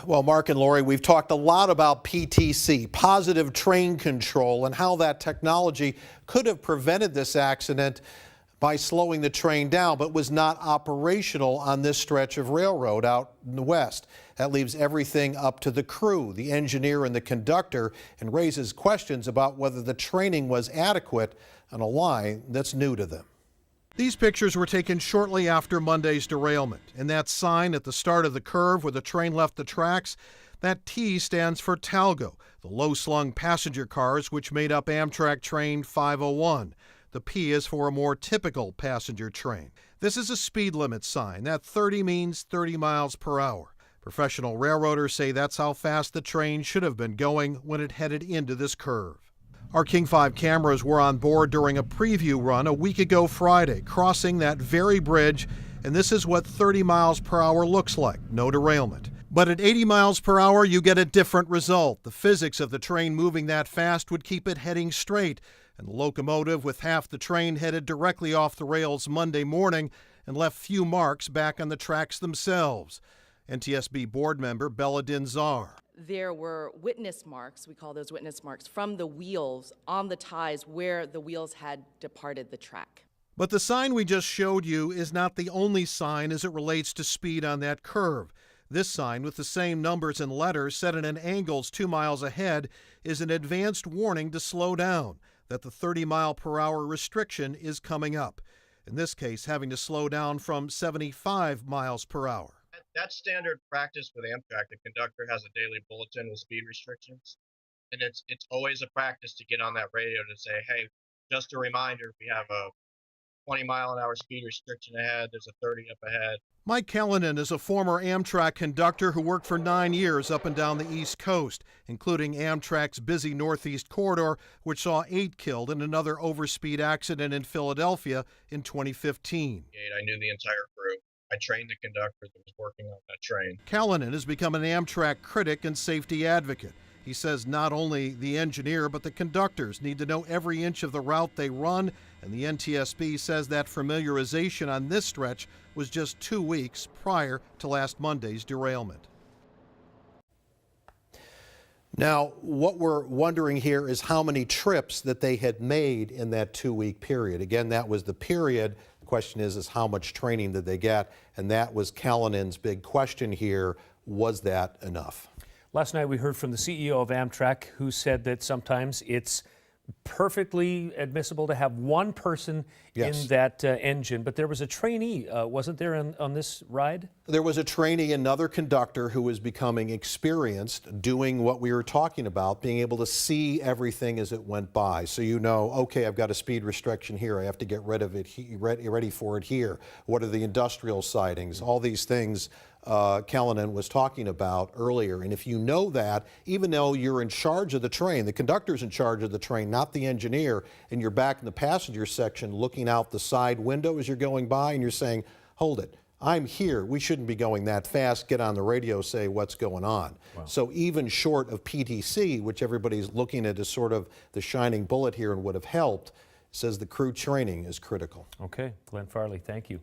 Well, Mark and Lori, we've talked a lot about PTC, positive train control, and how that technology could have prevented this accident by slowing the train down, but was not operational on this stretch of railroad out in the west. That leaves everything up to the crew, the engineer and the conductor, and raises questions about whether the training was adequate on a line that's new to them. These pictures were taken shortly after Monday's derailment. And that sign at the start of the curve where the train left the tracks, that T stands for Talgo, the low-slung passenger cars which made up Amtrak train 501. The P is for a more typical passenger train. This is a speed limit sign. That 30 means 30 miles per hour. Professional railroaders say that's how fast the train should have been going when it headed into this curve. Our King 5 cameras were on board during a preview run a week ago Friday, crossing that very bridge, and this is what 30 miles per hour looks like, no derailment. But at 80 miles per hour, you get a different result. The physics of the train moving that fast would keep it heading straight, and the locomotive with half the train headed directly off the rails Monday morning and left few marks back on the tracks themselves. NTSB board member Bella Dinzar. There were witness marks, we call those witness marks, from the wheels on the ties where the wheels had departed the track. But the sign we just showed you is not the only sign as it relates to speed on that curve. This sign, with the same numbers and letters set at an angles 2 miles ahead, is an advanced warning to slow down, that the 30-mile-per-hour restriction is coming up. In this case, having to slow down from 75 miles per hour. That's standard practice with Amtrak. The conductor has a daily bulletin with speed restrictions, and it's always a practice to get on that radio to say, hey, just a reminder, we have a 20-mile-an-hour speed restriction ahead, there's a 30 up ahead. Mike Callanan is a former Amtrak conductor who worked for 9 years up and down the East Coast, including Amtrak's busy Northeast corridor, which saw 8 killed in another overspeed accident in Philadelphia in 2015. I knew the entire crew. I trained the conductor that was working on that train. Callanan has become an Amtrak critic and safety advocate. He says not only the engineer, but the conductors need to know every inch of the route they run, and the NTSB says that familiarization on this stretch was just 2 weeks prior to last Monday's derailment. Now, what we're wondering here is how many trips that they had made in that 2-week period. Again, that was the period. The question is how much training did they get? And that was Callanan's big question here. Was that enough? Last night we heard from the CEO of Amtrak, who said that sometimes it's perfectly admissible to have one person in that engine, but there was a trainee, wasn't there, on this ride? There was a trainee, another conductor who was becoming experienced doing what we were talking about, being able to see everything as it went by. So you know, okay, I've got a speed restriction here, I have to get rid of it, ready for it here. What are the industrial sidings? All these things Callanan was talking about earlier. And if you know that, even though you're in charge of the train, the conductor's in charge of the train, not the engineer, and you're back in the passenger section looking out the side window as you're going by and you're saying, hold it, I'm here, we shouldn't be going that fast, get on the radio, say what's going on. Wow. So even short of PTC, which everybody's looking at as sort of the shining bullet here and would have helped, says the crew training is critical. Okay, Glenn Farley, thank you.